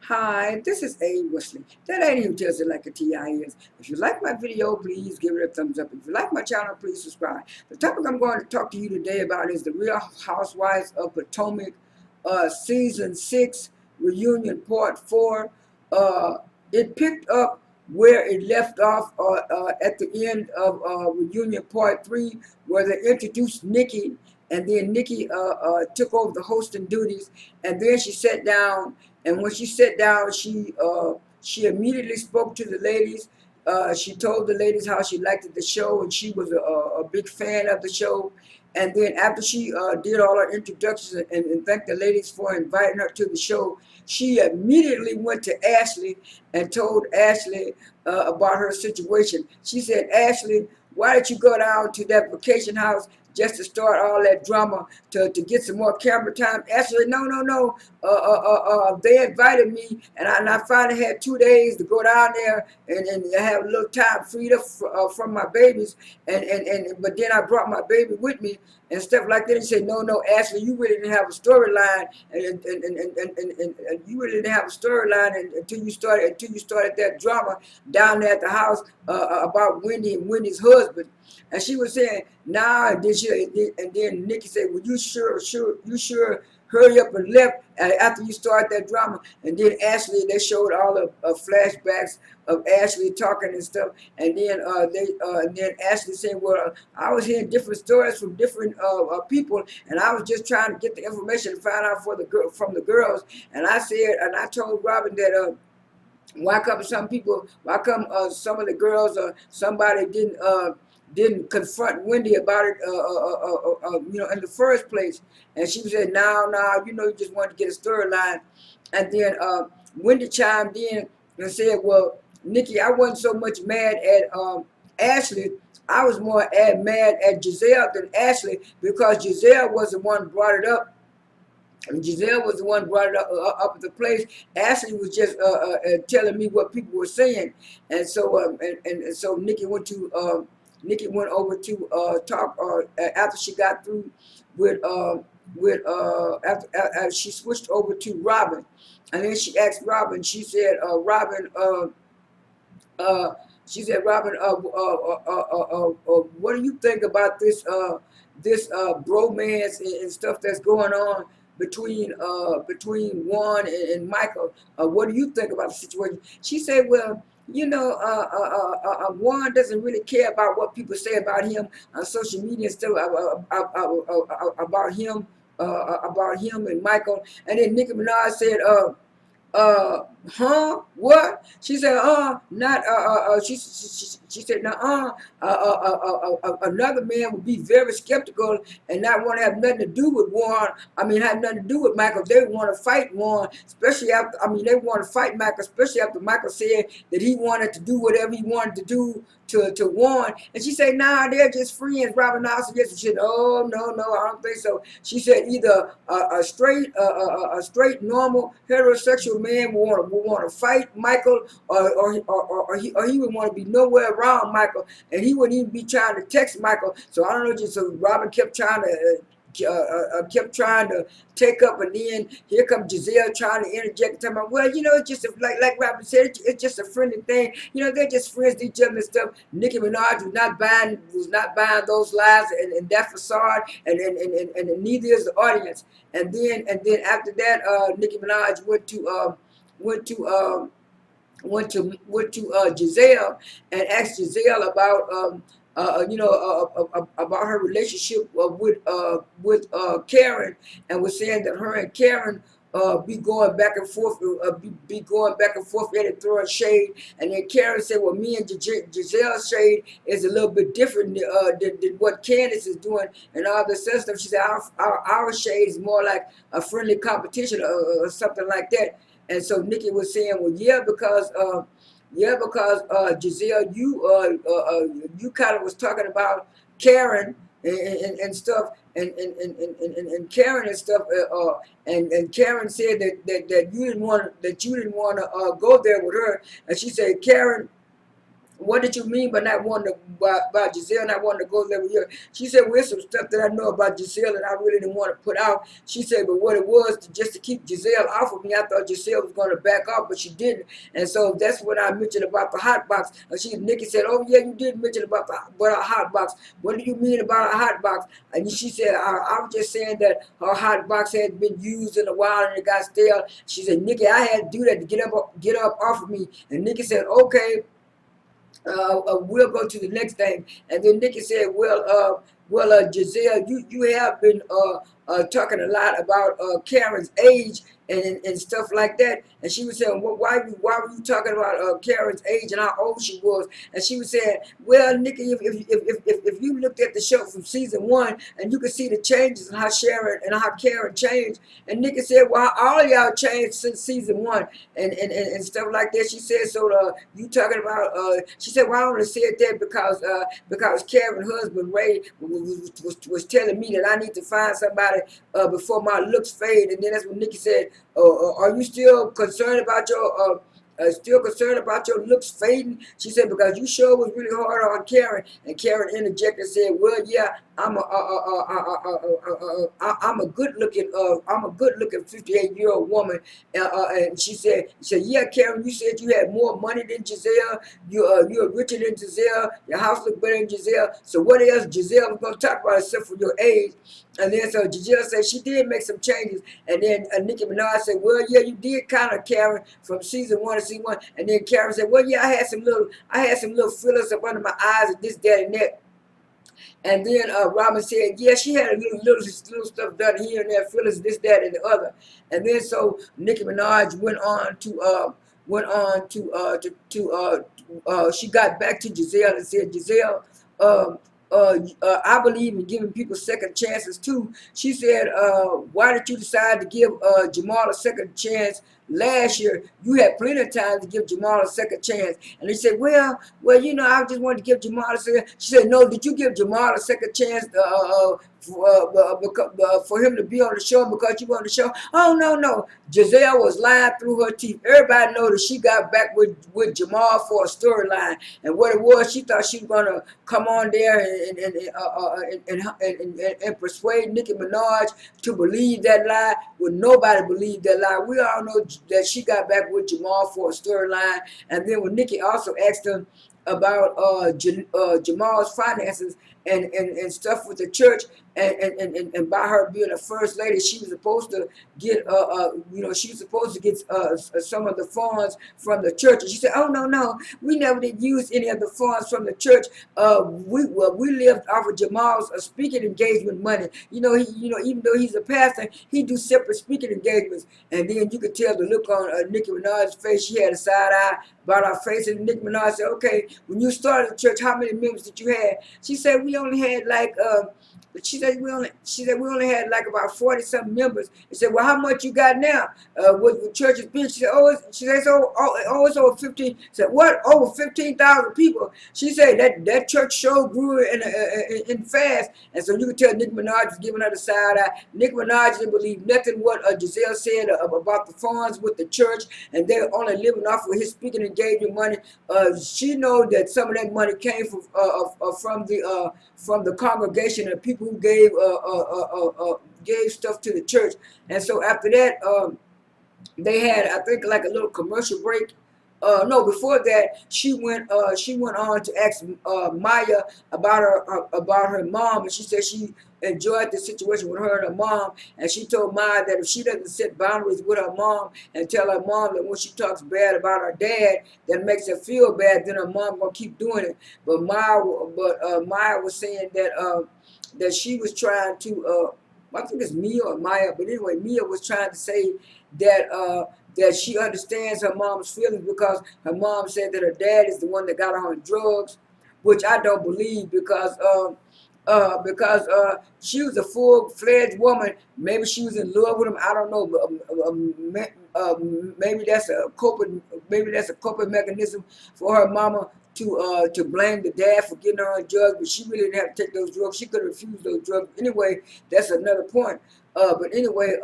Hi, this is A. Wesley. That ain't who tells it like a TI is. If you like my video, please give it a thumbs up. If you like my channel, please subscribe. The topic I'm going to talk to you today about is the Real Housewives of Potomac, Season 6, Reunion Part 4. It picked up where it left off at the end of Reunion Part 3, where they introduced Niki, and then Niki took over the hosting duties, and then she sat down, and when she sat down, she immediately spoke to the ladies. She told the ladies how she liked the show, and she was a big fan of the show. And then after she did all her introductions and thanked the ladies for inviting her to the show, she immediately went to Ashley and told Ashley about her situation. She said, Ashley, why did you go down to that vacation house just to start all that drama to get some more camera time? Ashley, no. They invited me, and I finally had 2 days to go down there and have a little time freed up from my babies. But then I brought my baby with me and stuff like that. He said, no, Ashley, you really didn't have a storyline, and you really didn't have a storyline until you started that drama down there at the house about Wendy and Wendy's husband. And she was saying, nah, and then Nikki said, well, you sure hurry up and left after you start that drama. And then Ashley, they showed all the flashbacks of Ashley talking and stuff. And then Ashley said, well, I was hearing different stories from different people, and I was just trying to get the information to find out from the girls. And I said, and I told Robin that why come some of the girls or somebody didn't confront Wendy about it, in the first place. And she said, no, you just wanted to get a storyline. And then Wendy chimed in and said, well, Nikki, I wasn't so much mad at Ashley. I was more mad at Gizelle than Ashley, because Gizelle was the one who brought it up. And Gizelle was the one who brought it up at the place. Ashley was just telling me what people were saying. And so so Nikki went over to talk after she got through with after she switched over to Robin, and then she asked Robin. She said, Robin, what do you think about this bromance and stuff that's going on between Juan and Michael? What do you think about the situation? She said, well, Juan doesn't really care about what people say about him on social media and stuff about him and Michael. And then Nicki Minaj said, what? She said, not, she said, another man would be very skeptical and not want to have nothing to do with Warren. I mean, have nothing to do with Michael. They want to fight Warren, especially after, they want to fight Michael, especially after Michael said that he wanted to do whatever he wanted to do to Warren. And she said, nah, they're just friends. Robin Nelson, yes. She said, oh, no, I don't think so. She said either a straight, normal, heterosexual man will want to fight Michael, or he would want to be nowhere around Michael, and he wouldn't even be trying to text Michael. So I don't know, just so Robin kept trying to take up, and then here comes Gizelle trying to interject and tell me, well, it's just like Robin said, it's just a friendly thing. They're just friends to each other and stuff. Nicki Minaj was not buying those lies and that facade, and neither is the audience. And then after that, Nicki Minaj went to Gizelle and asked Gizelle about her relationship with Karen, and was saying that her and Karen be going back and forth, and throwing shade. And then Karen said, well, me and Giselle's shade is a little bit different than what Candiance is doing and all this other stuff. She said our shade is more like a friendly competition or something like that. And so Nikki was saying, well, because Gizelle, you kind of was talking about Karen and stuff, and Karen and stuff, and Karen said that you didn't want to go there with her. And she said, Karen what did you mean by not wanting to, by Gizelle not wanting to go there with you? She said, well, some stuff that I know about Gizelle that I really didn't want to put out. She said, but what it was, just to keep Gizelle off of me, I thought Gizelle was going to back off, but she didn't. And so that's when I mentioned about the hot box. Niki said, oh, yeah, you did mention about our hot box. What do you mean about our hot box? And she said, I was just saying that her hot box had been used in a while and it got stale. She said, Niki, I had to do that to get up off of me. And Niki said, okay, we'll go to the next thing. And then Niki said, Gizelle, you have been talking a lot about Karen's age and stuff like that. And she was saying, well, why were you talking about Karen's age and how old she was? And she was saying, well, Niki, if you looked at the show from season 1 and you could see the changes and how Sharon and how Karen changed. And Niki said, well, all y'all changed since season 1 and stuff like that. She said, so you talking about, she said, well, I only said that because Karen's husband, Ray, was telling me that I need to find somebody before my looks fade. And then that's when Niki said, are you still concerned about your looks fading? She said, because you sure was really hard on Karen. And Karen interjected and said, well, yeah, I'm a good looking 58-year-old woman. And she said, yeah, Karen, you said you had more money than Gizelle. You're richer than Gizelle. Your house looked better than Gizelle. So what else Gizelle was going to talk about except for your age? And then so Gizelle said she did make some changes. And then Nicki Minaj said, well, yeah, you did kind of, Karen, from season 1 to season 1. And then Karen said, well, yeah, I had some little fillers up under my eyes and this, that, and that. And then Robin said, yeah, she had a little stuff done here and there, fillers, this, that, and the other. And then so Nicki Minaj she got back to Gizelle and said, Gizelle, I believe in giving people second chances too. She said, why did you decide to give Jamal a second chance last year? You had plenty of time to give Jamal a second chance. And they said, well, I just wanted to give Jamal a second. She said, no, did you give Jamal a second chance for him to be on the show because you were on the show? Oh, no. Gizelle was lying through her teeth. Everybody know that she got back with Jamal for a storyline. And what it was, she thought she was going to come on there and persuade Nicki Minaj to believe that lie. Well, nobody believed that lie. We all know that she got back with Jamal for a storyline. And then when Nicki also asked her about Jamal's finances and stuff with the church, and by her being a first lady, she was supposed to get some of the funds from the church. And she said, oh, no, we never did use any of the funds from the church. We lived off of Jamal's speaking engagement money. Even though he's a pastor, he do separate speaking engagements. And then you could tell the look on Nicki Minaj's face. She had a side eye about her face, and Nicki Minaj said, okay, when you started the church, how many members did you have? She said, we only had she said we only had like about 40-something members. He said, well, how much you got now? With churches big? She said, it's over 15. She said, what? Over 15,000 people? She said that church show grew in fast. And so you could tell Nicki Minaj was giving her the side eye. Nicki Minaj didn't believe nothing what Gizelle said about the funds with the church, and they're only living off of his speaking engagement money. She know that some of that money came from the congregation and people who gave stuff to the church. And so after that, they had, I think, like a little commercial break. No, before that, she went on to ask Maya about her mom, and she said she enjoyed the situation with her and her mom, and she told Maya that if she doesn't set boundaries with her mom and tell her mom that when she talks bad about her dad, that makes her feel bad, then her mom gonna keep doing it. But Maya was saying that she was trying to. I think it's Mia or Maya, but anyway, Mia was trying to say that she understands her mom's feelings because her mom said that her dad is the one that got her on drugs, which I don't believe because she was a full-fledged woman. Maybe she was in love with him. I don't know. But, maybe that's a coping mechanism for her mama to blame the dad for getting her on drugs, but she really didn't have to take those drugs. She could have refused those drugs. Anyway, that's another point. But anyway,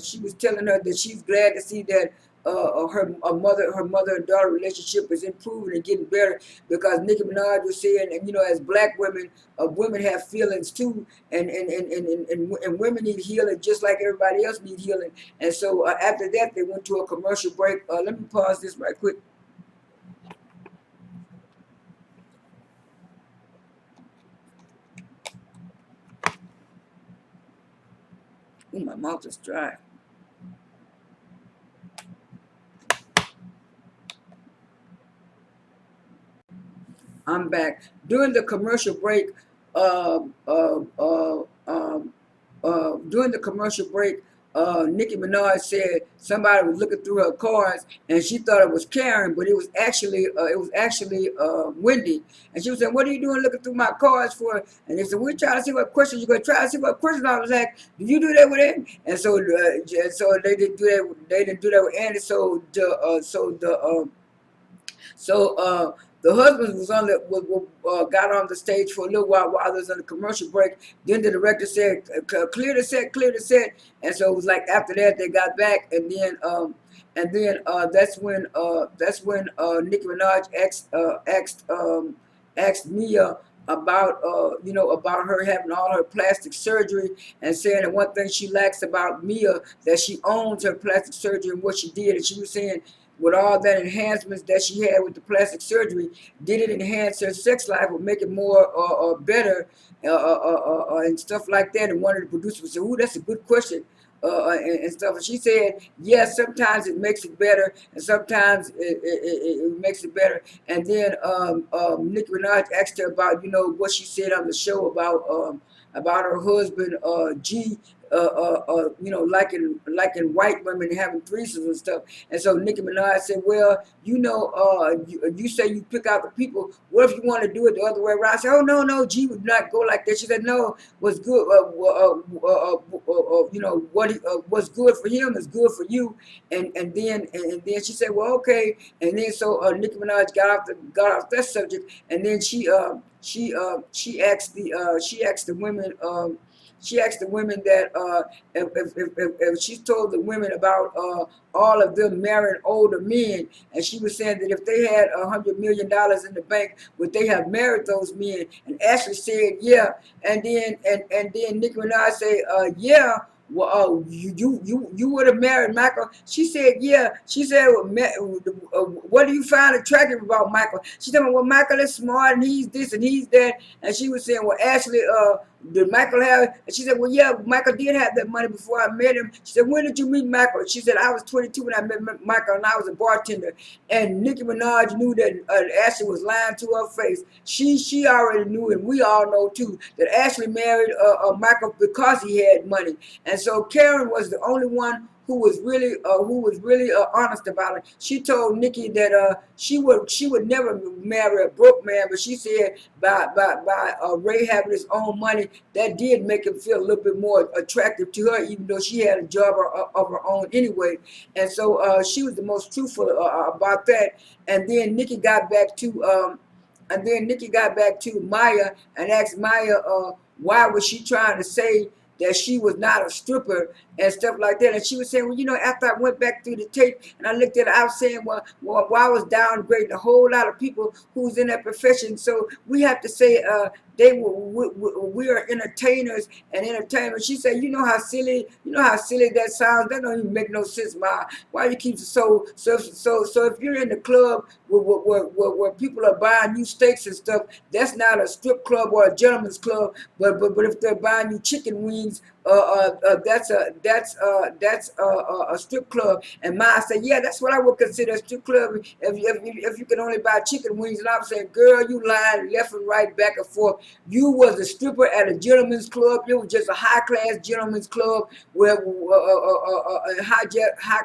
she was telling her that she's glad to see that her mother and daughter relationship is improving and getting better, because Nicki Minaj was saying, and as black women, women have feelings too, and women need healing just like everybody else need healing. And so after that, they went to a commercial break. Let me pause this right quick. Ooh, my mouth is dry. I'm back. During the commercial break, uh, uh, uh, um, during the commercial break, Nicki Minaj said somebody was looking through her cards, and she thought it was Karen, but it was actually Wendy. And she was saying, "What are you doing looking through my cards for?" And they said, "We're trying to see what questions you're going to try to see what questions." I was like, "Do you do that with it?" And so they didn't do that. They didn't do that with Andy. So the husband was on the got on the stage for a little while they was on the commercial break. Then the director said, "Clear the set, clear the set." And so it was like after that they got back, and then that's when Nicki Minaj asked Mia about about her having all her plastic surgery, and saying that one thing she likes about Mia, that she owns her plastic surgery and what she did. And she was saying, with all that enhancements that she had with the plastic surgery, did it enhance her sex life or make it more better, and stuff like that? And one of the producers said, "Ooh, that's a good question." And stuff. And she said, "Yes, sometimes it makes it better, and sometimes it makes it better." And then Nicki Minaj asked her about what she said on the show about her husband G, liking white women having threesomes and stuff. And so Nicki Minaj said, "Well, you say you pick out the people. What if you want to do it the other way around?" I said, "Oh, no, no, G would not go like that." She said, "No, what's good, what's good for him is good for you." And then she said, "Well, okay." And then so Nicki Minaj got off that subject, and then she asked the women. She asked the women that if she told the women about all of them marrying older men, and she was saying that if they had $100 million in the bank, would they have married those men? And Ashley said, "Yeah." And then Nicki Minaj said, "Yeah. Well, you would have married Michael." She said, "Yeah." She said, "What do you find attractive about Michael?" She said, "Well, Michael is smart and he's this and he's that." And she was saying, "Well, Ashley, did Michael have?" And she said, "Well, yeah, Michael did have that money before I met him." She said, "When did you meet Michael?" She said, "I was 22 when I met Michael, and I was a bartender." And Nicki Minaj knew that Ashley was lying to her face. She already knew, and we all know too, that Ashley married Michael because he had money. And so Karen was the only one who was really honest about it. She told Nikki that she would never marry a broke man, but she said by Ray having his own money, that did make him feel a little bit more attractive to her, even though she had a job of her own anyway. And so she was the most truthful about that. And then Nikki got back to Maya and asked Maya why was she trying to say that she was not a stripper and stuff like that. And she was saying, "Well, after I went back through the tape and I looked at it, I was saying, well, I was downgrading a whole lot of people who's in that profession. So we have to say we are entertainers and entertainers." She said, "You know how silly that sounds. That don't even make no sense, Ma. Why you keep it so if you're in the club where people are buying you steaks and stuff, that's not a strip club or a gentleman's club. But if they're buying you chicken wings, that's a strip club." And Ma said, "Yeah, that's what I would consider a strip club if you can only buy chicken wings." And I was saying, "Girl, you lying left and right, back and forth. You was a stripper at a gentleman's club. It was just a high class gentleman's club where a high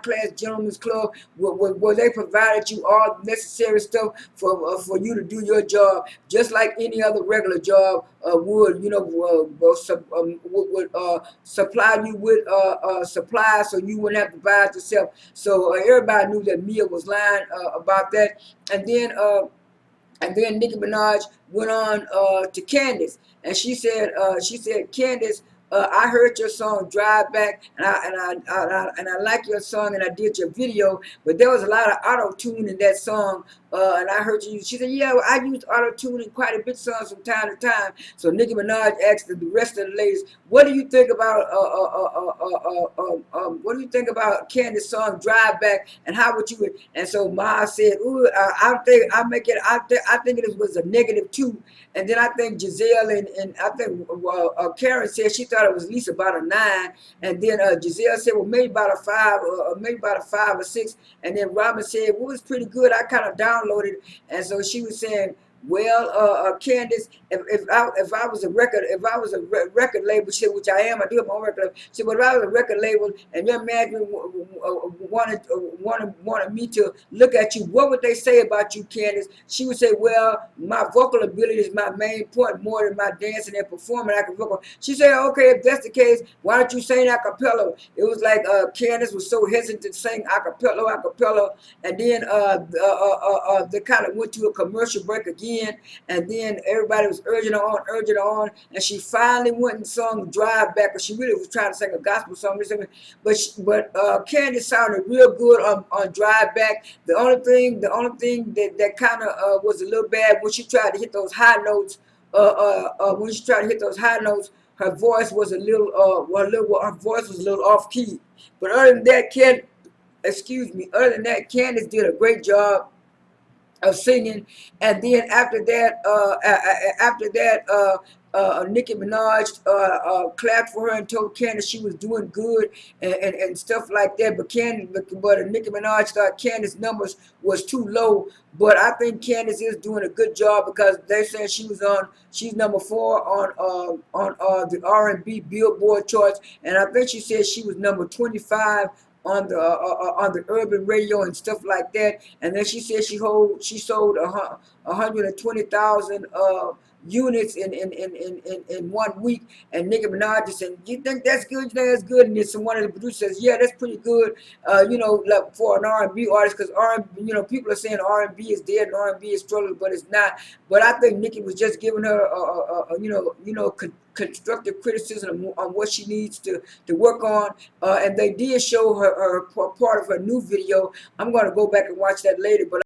class gentleman's club where they provided you all the necessary stuff for you to do your job, just like any other regular job would. Would supply you with supplies, so you wouldn't have to buy it yourself." So everybody knew that Mia was lying about that. And then Nicki Minaj went on to Candiance, and she said, "Candiance, I heard your song Drive Back, and I like your song, and I did your video, but there was a lot of auto tune in that song, and I heard you. She said, "Yeah, well, I used auto tune in quite a bit songs from time to time." So Nicki Minaj asked the rest of the ladies, "What do you think about what do you think about Candice's song Drive Back, and how would you?" And so Ma said, "Ooh, I think I make it. I think it was a -2." And then I think Gizelle and I think Karen said she thought it was at least about a 9. And then Gizelle said, well, maybe about a 5, or maybe about a 5 or 6. And then Robin said, well, it was pretty good. I kind of downloaded. And so she was saying, well, Candice, if I was a record label, she said, which I am, I do have my own record label. She said, but if I was a record label and your management wanted me to look at you, what would they say about you, Candice? She would say, well, my vocal ability is my main point more than my dancing and performing. I can vocal. She said, okay, if that's the case, why don't you sing a cappella? It was like Candice was so hesitant to sing a cappella, and then they kind of went to a commercial break again, and then everybody was urging her on, and she finally went and sung Drive Back, because she really was trying to sing a gospel song, but Candice sounded real good on Drive Back. The only thing that kind of was a little bad when she tried to hit those high notes. Her voice was a little, her voice was a little off key. But other than that, Candice did a great job of singing. And then after that, Nicki Minaj clapped for her and told Candice she was doing good, and stuff like that. But Nicki Minaj thought Candice's numbers was too low. But I think Candice is doing a good job, because they're saying she's number 4 on the R&B Billboard charts, and I think she said she was number 25 on the urban radio and stuff like that. And then she said she sold 120,000 units in 1 week. And Nicki Minaj just said, "You think that's good? You think that's good?" And then one of the producers says, "Yeah, that's pretty good." Like for an R&B artist, because people are saying R&B is dead and R&B is struggling, but it's not. But I think Nicki was just giving her constructive criticism on what she needs to work on, and they did show her part of her new video. I'm going to go back and watch that later, but